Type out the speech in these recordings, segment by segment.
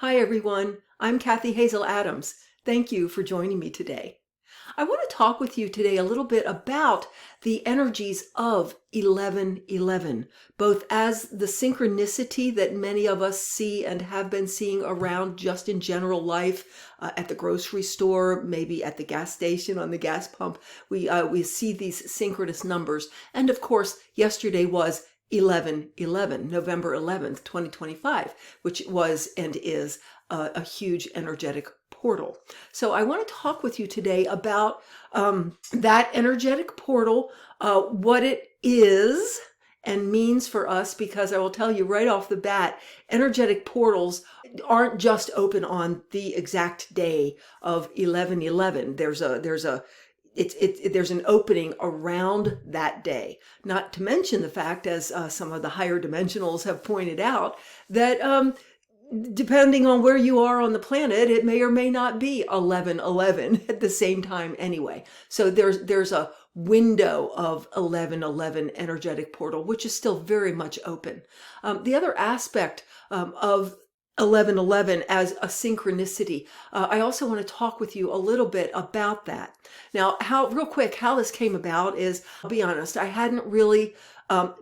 Hi, everyone. I'm Kathy Hazel Adams. Thank you for joining me today. I want to talk with you today a little bit about the energies of 1111, both as the synchronicity that many of us see and have been seeing around just in general life, at the grocery store, maybe at the gas station, on the gas pump. We see these synchronous numbers. And of course, yesterday was 11/11, November 11th, 2025, which was and is a huge energetic portal. So I want to talk with you today about that energetic portal, what it is and means for us, because I will tell you right off the bat, energetic portals aren't just open on the exact day of 11/11. There's an opening around that day. Not to mention the fact, as some of the higher dimensionals have pointed out, that depending on where you are on the planet, it may or may not be 11/11 at the same time anyway. So there's a window of 11/11 energetic portal, which is still very much open. The other aspect of 11/11 as a synchronicity, I also want to talk with you a little bit about that. Now, real quick, how this came about is, I'll be honest, I hadn't really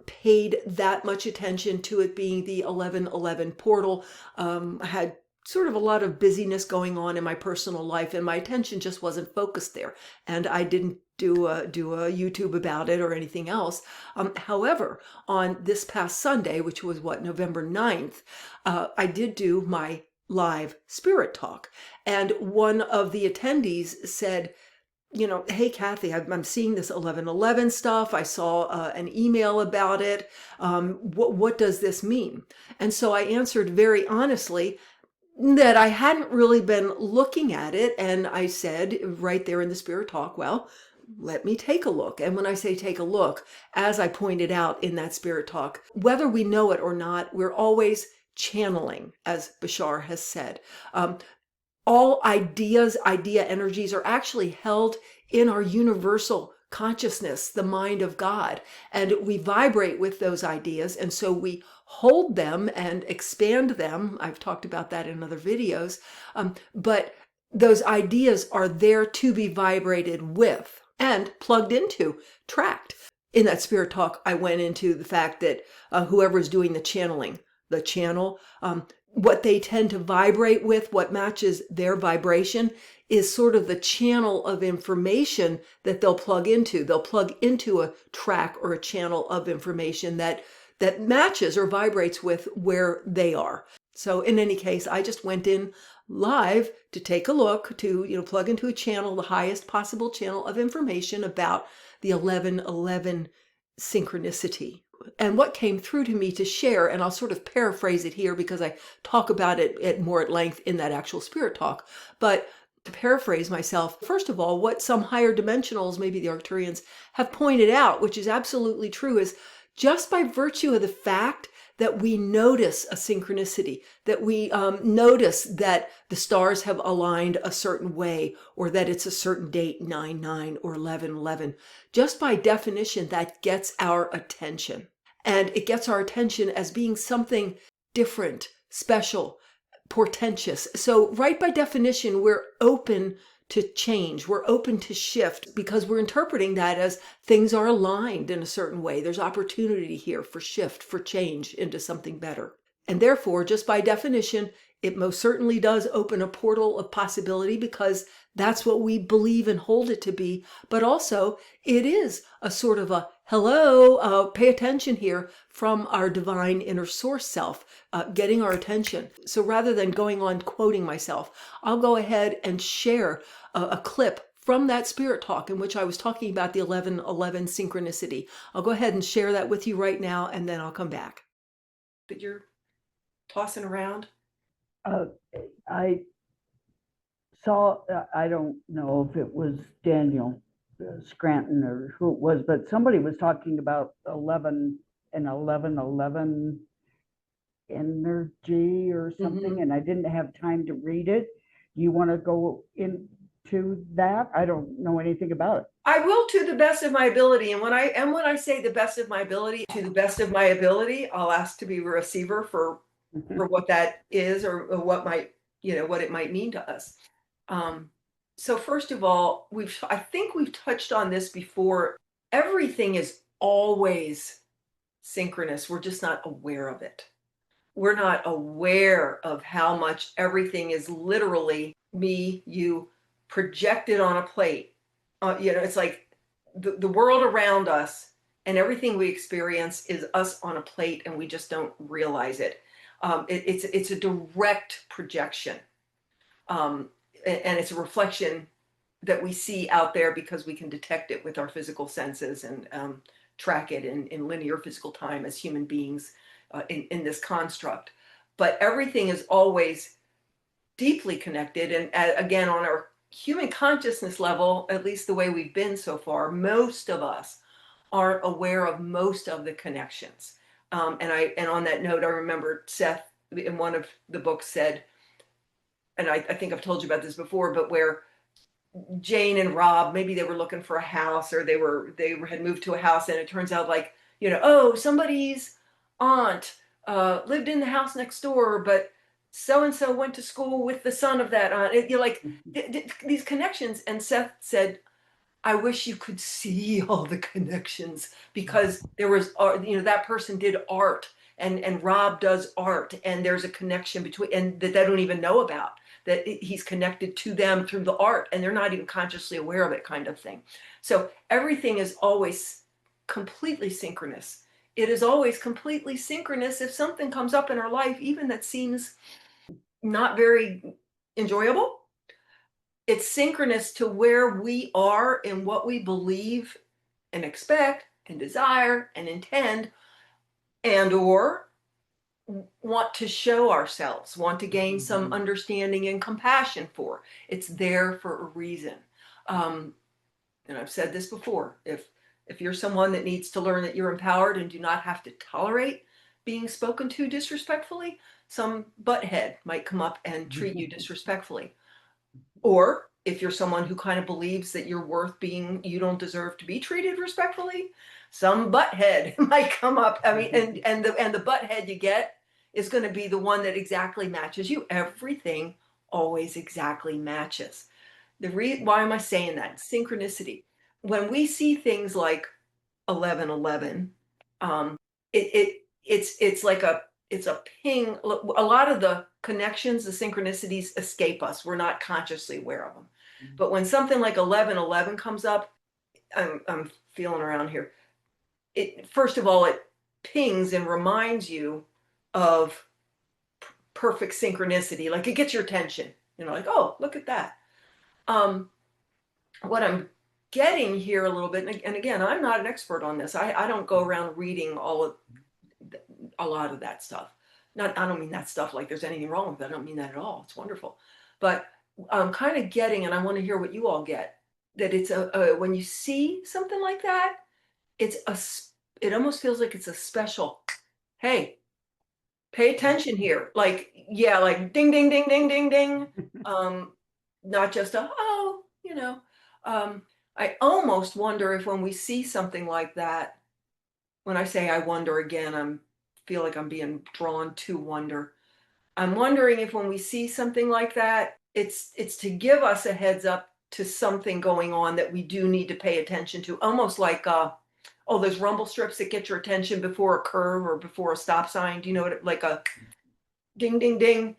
paid that much attention to it being the 11/11 portal. I had sort of a lot of busyness going on in my personal life, and my attention just wasn't focused there. And I didn't do a YouTube about it or anything else. However, on this past Sunday, which was November 9th, I did do my live spirit talk. And one of the attendees said, hey, Kathy, I'm seeing this 11/11 stuff. I saw an email about it. What does this mean? And so I answered very honestly that I hadn't really been looking at it. And I said right there in the spirit talk, well, let me take a look. And when I say take a look, as I pointed out in that spirit talk, whether we know it or not, we're always channeling, as Bashar has said. All idea energies are actually held in our universal consciousness, the mind of God, and we vibrate with those ideas. And so we hold them and expand them. I've talked about that in other videos. But those ideas are there to be vibrated with and plugged into, tracked. In that spirit talk, I went into the fact that whoever is doing the channeling, the channel, what they tend to vibrate with, what matches their vibration, is sort of the channel of information that they'll plug into. They'll plug into a track or a channel of information that matches or vibrates with where they are. So in any case, I just went in live to take a look, to plug into a channel, the highest possible channel of information about the 11/11 synchronicity. And what came through to me to share, and I'll sort of paraphrase it here because I talk about it more at length in that actual spirit talk, but to paraphrase myself, first of all, what some higher dimensionals, maybe the Arcturians, have pointed out, which is absolutely true, is just by virtue of the fact that we notice a synchronicity, that we notice that the stars have aligned a certain way, or that it's a certain date, 9/9 or 11/11. Just by definition, that gets our attention. And it gets our attention as being something different, special, portentous. So right by definition, we're open to change. We're open to shift because we're interpreting that as things are aligned in a certain way. There's opportunity here for shift, for change into something better. And therefore, just by definition, it most certainly does open a portal of possibility because that's what we believe and hold it to be. But also, it is a sort of a hello, pay attention here from our divine inner source self, getting our attention. So rather than going on quoting myself, I'll go ahead and share a clip from that spirit talk in which I was talking about the 11/11 synchronicity. I'll go ahead and share that with you right now, and then I'll come back. That you're tossing around? I saw, I don't know if it was Daniel Scranton or who it was, but somebody was talking about 11 and 11/11 energy or something, and I didn't have time to read it. You want to go into that? I don't know anything about it. I will, to the best of my ability. And when I say the best of my ability, to the best of my ability, I'll ask to be a receiver for for what that is, or what might, what it might mean to us. So first of all, I think we've touched on this before. Everything is always synchronous. We're just not aware of it. We're not aware of how much everything is literally me, you, projected on a plate. It's like the world around us and everything we experience is us on a plate, and we just don't realize it. It's a direct projection, and it's a reflection that we see out there because we can detect it with our physical senses, and track it in linear physical time as human beings, in this construct. But everything is always deeply connected. And again, on our human consciousness level, at least the way we've been so far, most of us aren't aware of most of the connections. And on that note, I remember Seth in one of the books said, and I think I've told you about this before, but where Jane and Rob, maybe they were looking for a house, or they had moved to a house, and it turns out, like, oh, somebody's aunt lived in the house next door, but so and so went to school with the son of that aunt. You're like, these connections. And Seth said, I wish you could see all the connections, because there was, that person did art, and Rob does art, and there's a connection between, and that they don't even know about, that he's connected to them through the art, and they're not even consciously aware of it, kind of thing. So everything is always completely synchronous. It is always completely synchronous. If something comes up in our life, even that seems not very enjoyable, it's synchronous to where we are and what we believe and expect and desire and intend, and or want to show ourselves, want to gain some understanding and compassion for. It's there for a reason. And I've said this before, if you're someone that needs to learn that you're empowered and do not have to tolerate being spoken to disrespectfully, some butthead might come up and treat you disrespectfully. Or if you're someone who kind of believes that you're worth being, you don't deserve to be treated respectfully, some butthead might come up. I mean, and the butthead you get is going to be the one that exactly matches you. Everything always exactly matches. Why am I saying that? Synchronicity. When we see things like 1111, it's like it's a ping. A lot of the connections, the synchronicities, escape us. We're not consciously aware of them. But when something like 1111 comes up, I'm feeling around here. First of all, it pings and reminds you of perfect synchronicity. Like, it gets your attention. Like, oh, look at that. What I'm getting here a little bit, and again, I'm not an expert on this. I don't go around reading a lot of that stuff. I don't mean that stuff like there's anything wrong with it. I don't mean that at all. It's wonderful. But I'm kind of getting, and I want to hear what you all get, that it's when you see something like that, it almost feels like it's a special, hey, pay attention here. Like, yeah, like ding, ding, ding, ding, ding, ding. Not just I almost wonder if when we see something like that, when I say I wonder, again, feel like I'm being drawn to wonder. I'm wondering if when we see something like that, it's to give us a heads up to something going on that we do need to pay attention to. Almost like those rumble strips that get your attention before a curve or before a stop sign. Do you know what? Like a ding, ding, ding.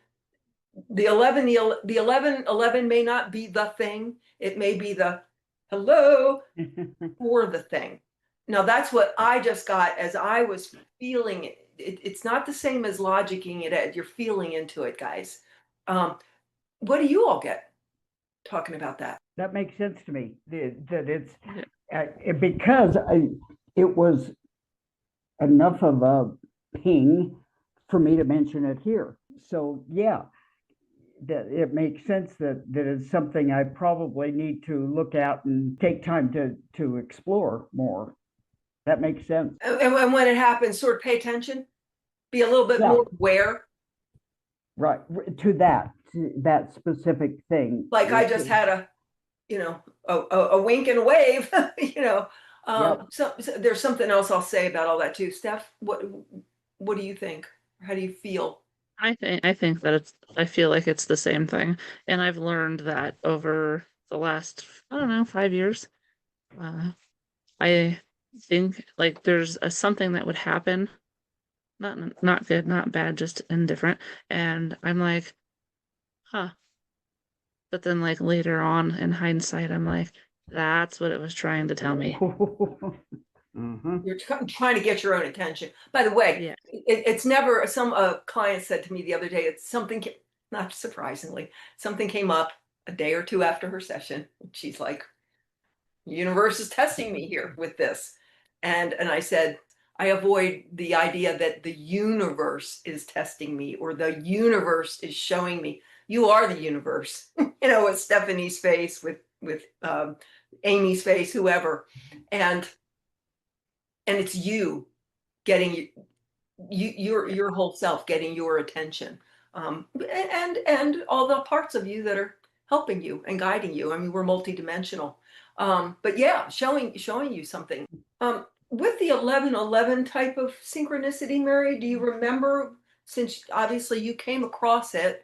The 11 may not be the thing. It may be the hello for the thing. Now, that's what I just got as I was feeling it. It's not the same as logicking it. You're feeling into it, guys. What do you all get talking about that? That makes sense to me. That it's because it was enough of a ping for me to mention it here. So yeah, that it makes sense that it's something I probably need to look at and take time to explore more. That makes sense. And when it happens, sort of pay attention, be a little bit more aware. Right, to that specific thing. Like, I just had a wink and a wave. So there's something else I'll say about all that too. Steph, what do you think? How do you feel? I think that I feel like it's the same thing. And I've learned that over the last, I don't know, 5 years. Uh, I think like there's something that would happen, not good, not bad, just indifferent. And I'm like, huh. But then like later on in hindsight, I'm like, that's what it was trying to tell me. Mhm. You're trying to get your own attention. By the way, Yeah. it's never, some client said to me the other day, it's something, not surprisingly, something came up a day or two after her session. She's like, universe is testing me here with this. And I said, I avoid the idea that the universe is testing me or the universe is showing me. You are the universe, with Stephanie's face, with Amy's face, whoever. And it's you getting your whole self getting your attention, and all the parts of you that are helping you and guiding you. I mean, we're multidimensional, but yeah, showing you something. With the 1111 type of synchronicity, Mary, do you remember, since obviously you came across it,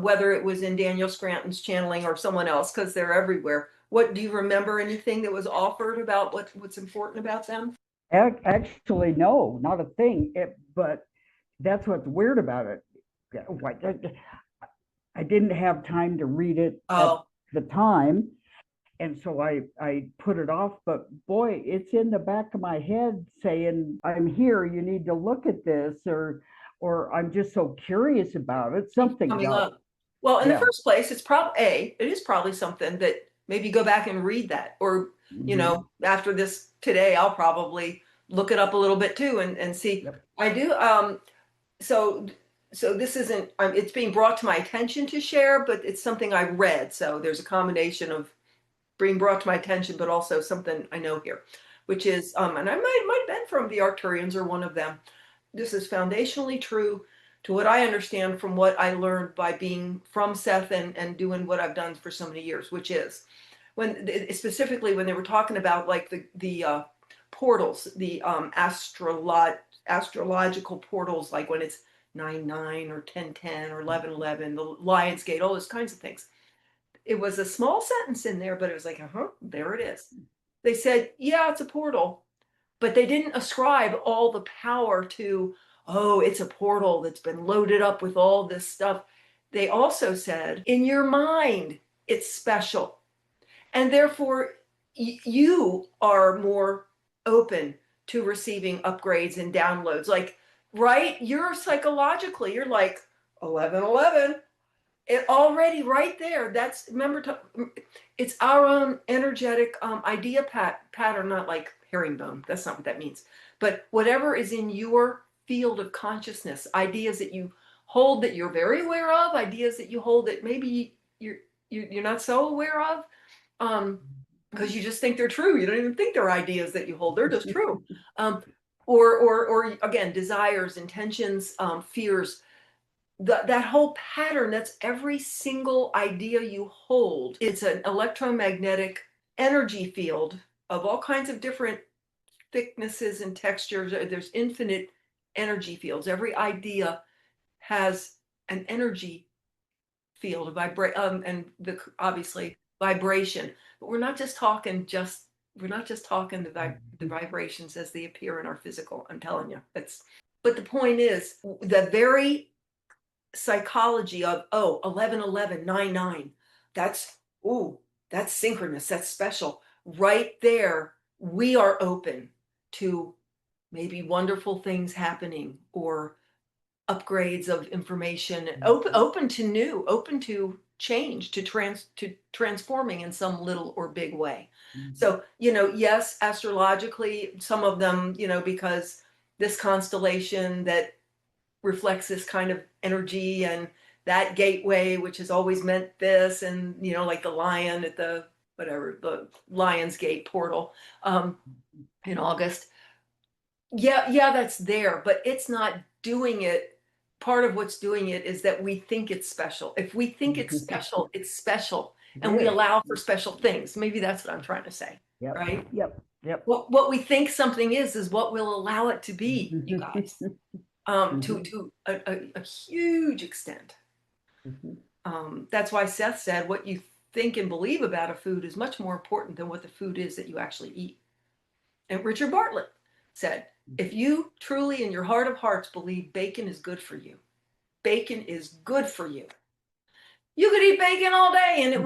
whether it was in Daniel Scranton's channeling or someone else, because they're everywhere? What do you remember? Anything that was offered about what's important about them? Actually, no, not a thing. But that's what's weird about it. Yeah, I didn't have time to read it at Oh, the time, and so I put it off. But boy, it's in the back of my head saying, "I'm here. You need to look at this," or "I'm just so curious about it." keeps Something's coming up. up. Well, in the Yeah. first place, it is probably something that maybe go back and read that, or Hmm. after this today, I'll probably look it up a little bit too and see. Yep. I do. So this isn't. It's being brought to my attention to share, but it's something I read. So there's a combination of being brought to my attention, but also something I know here, which is, and I might have been from the Arcturians or one of them. This is foundationally true to what I understand from what I learned by being from Seth and doing what I've done for so many years, which is when, specifically when they were talking about like the portals, the astrological portals, like when it's 9-9 or 10-10 or 11-11, the Lion's Gate, all those kinds of things. It was a small sentence in there, but it was like, there it is. They said, yeah, it's a portal, but they didn't ascribe all the power to, oh, it's a portal that's been loaded up with all this stuff. They also said, in your mind, it's special. And therefore, you are more open to receiving upgrades and downloads. Like, right? You're psychologically, you're like, 11-11. It already right there. That's, remember, it's our own energetic idea pattern, not like herringbone. That's not what that means. But whatever is in your field of consciousness, ideas that you hold that you're very aware of, ideas that you hold that maybe you're not so aware of, because you just think they're true. You don't even think they're ideas that you hold; they're just true. Um, or again, desires, intentions, fears, that whole pattern, that's every single idea you hold. It's an electromagnetic energy field of all kinds of different thicknesses and textures. There's infinite energy fields. Every idea has an energy field of and the obviously vibration. But we're not just talking the vibrations as they appear in our physical. I'm telling you, it's. But the point is, the very psychology of, oh, 11-11-9-9, that's, ooh, that's synchronous, that's special. Right there, we are open to maybe wonderful things happening, or upgrades of information, open to new, open to change, to transforming in some little or big way. So, yes, astrologically, some of them, because this constellation that reflects this kind of energy, and that gateway which has always meant this, and like the lion at the, whatever, the Lion's Gate portal, in August. Yeah, that's there, but it's not doing it. Part of what's doing it is that we think it's special. If we think it's special, it's special, It and we is. allow for special things. Maybe that's what I'm trying to say, Yep. right? Yep. Yep. What we think something is what we'll allow it to be, you guys. to a huge extent. That's why Seth said what you think and believe about a food is much more important than what the food is that you actually eat. And Richard Bartlett said, if you truly in your heart of hearts believe bacon is good for you, bacon is good for you. You could eat bacon all day and it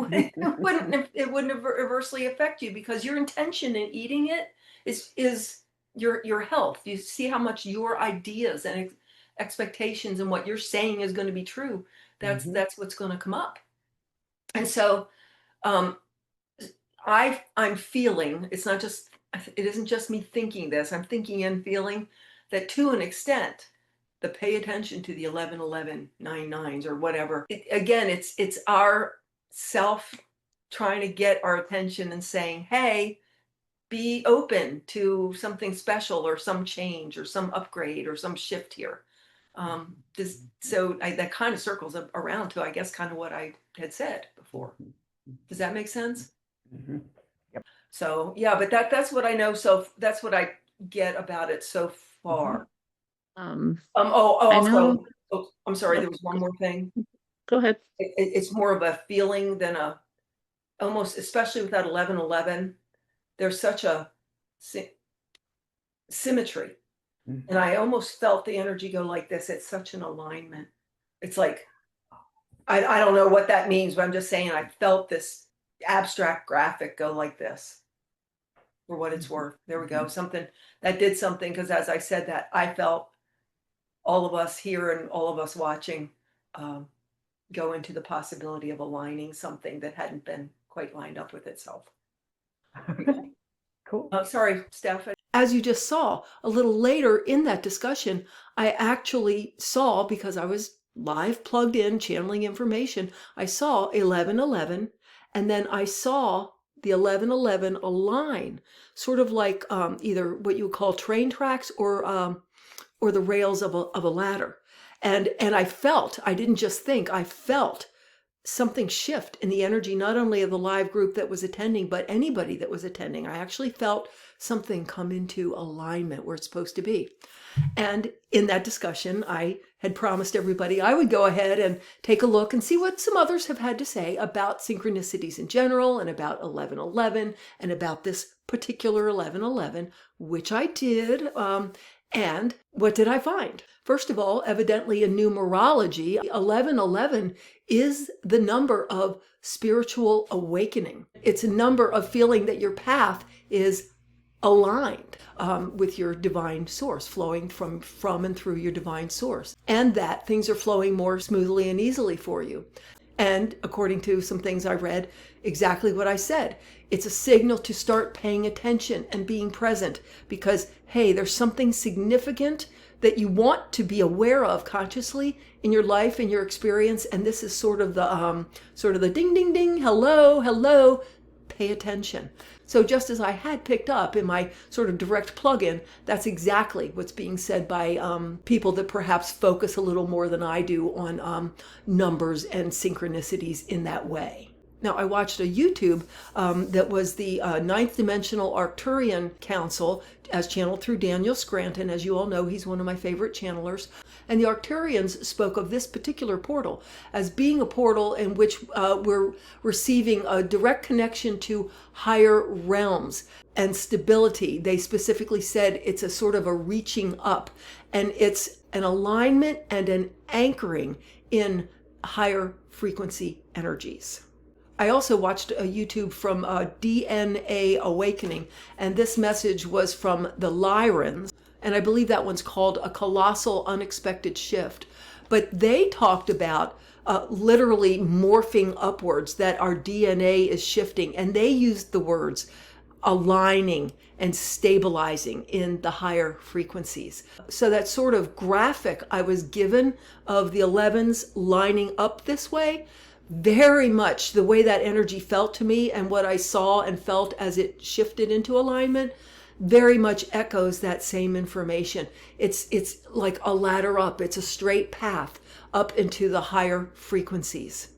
wouldn't adversely affect you, because your intention in eating it is your health. You see how much your ideas and expectations and what you're saying is going to be true. That's what's going to come up. And so I'm feeling, it isn't just me thinking this, I'm thinking and feeling that to an extent, the pay attention to the 11-11-9-9s or whatever. Again, it's our self trying to get our attention and saying, hey, be open to something special or some change or some upgrade or some shift here. That kind of circles around to, I guess, kind of what I had said before. Does that make sense? Yep. So yeah, but that's what I know. So that's what I get about it so far. Also, I'm sorry, there was one more thing. Go ahead. It's more of a feeling than almost, especially with that 11-11, there's such a symmetry. And I almost felt the energy go like this. It's such an alignment. It's like, I don't know what that means, but I'm just saying I felt this abstract graphic go like this, for what it's worth. There we go. Something that did something, because as I said that, I felt all of us here and all of us watching go into the possibility of aligning something that hadn't been quite lined up with itself. Cool. Sorry, Steph. As you just saw, a little later in that discussion, I actually saw, because I was live plugged in, channeling information, I saw 11-11, and then I saw the 11-11 align, sort of like either what you would call train tracks or the rails of a ladder. And I didn't just think, I felt something shift in the energy, not only of the live group that was attending, but anybody that was attending. I actually felt something come into alignment where it's supposed to be. And in that discussion, I had promised everybody I would go ahead and take a look and see what some others have had to say about synchronicities in general, and about 11-11, and about this particular 11-11, which I did. And what did I find? First of all, evidently in numerology, 11-11 is the number of spiritual awakening. It's a number of feeling that your path is aligned with your divine source, flowing from and through your divine source, and that things are flowing more smoothly and easily for you. And according to some things I read, exactly what I said. It's a signal to start paying attention and being present, because, hey, there's something significant that you want to be aware of consciously in your life, in your experience. And this is sort of the ding, ding, ding, hello, pay attention. So just as I had picked up in my sort of direct plug-in, that's exactly what's being said by people that perhaps focus a little more than I do on numbers and synchronicities in that way. Now, I watched a YouTube that was the Ninth Dimensional Arcturian Council, as channeled through Daniel Scranton. As you all know, he's one of my favorite channelers. And the Arcturians spoke of this particular portal as being a portal in which we're receiving a direct connection to higher realms and stability. They specifically said it's a sort of a reaching up, and it's an alignment and an anchoring in higher frequency energies. I also watched a YouTube from DNA Awakening, and this message was from the Lyrans, and I believe that one's called A Colossal Unexpected Shift. But they talked about literally morphing upwards, that our DNA is shifting, and they used the words aligning and stabilizing in the higher frequencies. So that sort of graphic I was given of the 11s lining up this way, very much the way that energy felt to me and what I saw and felt as it shifted into alignment, very much echoes that same information. It's like a ladder up. It's a straight path up into the higher frequencies.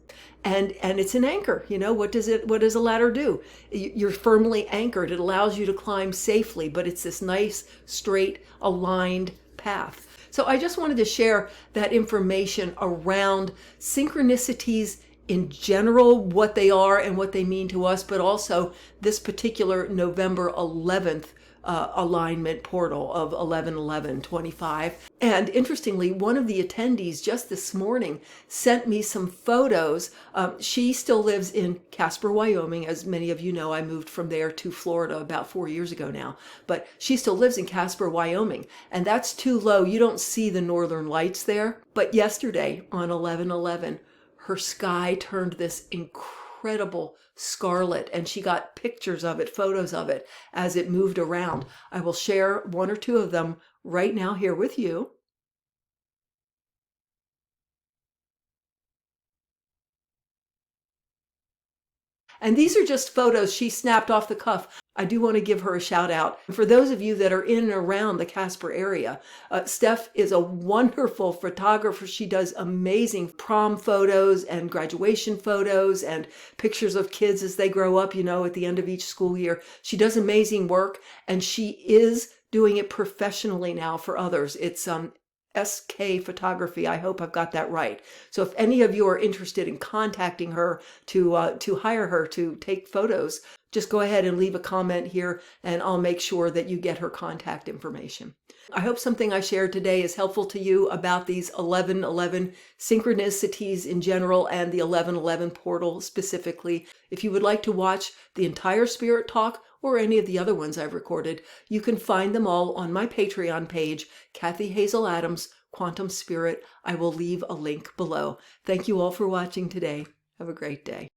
And it's an anchor. You know, what does a ladder do? You're firmly anchored. It allows you to climb safely, but it's this nice, straight, aligned path. So I just wanted to share that information around synchronicities in general, what they are and what they mean to us, but also this particular November 11th alignment portal of 11/11/25. And interestingly, one of the attendees just this morning sent me some photos. She still lives in Casper, Wyoming. As many of you know, I moved from there to Florida about 4 years ago now, but she still lives in Casper, Wyoming, and that's too low. You don't see the northern lights there. But yesterday on 11/11, her sky turned this incredible scarlet, and she got pictures of it, photos of it, as it moved around. I will share one or two of them right now here with you. And these are just photos she snapped off the cuff. I do want to give her a shout out. For those of you that are in and around the Casper area, Steph is a wonderful photographer. She does amazing prom photos and graduation photos and pictures of kids as they grow up, you know, at the end of each school year. She does amazing work, and she is doing it professionally now for others. It's SK Photography. I hope I've got that right. So if any of you are interested in contacting her to hire her to take photos, just go ahead and leave a comment here, and I'll make sure that you get her contact information. I hope something I shared today is helpful to you about these 11/11 synchronicities in general and the 11/11 portal specifically. If you would like to watch the entire Spirit Talk or any of the other ones I've recorded, you can find them all on my Patreon page, Cathy Hazel Adams, Quantum Spirit. I will leave a link below. Thank you all for watching today. Have a great day.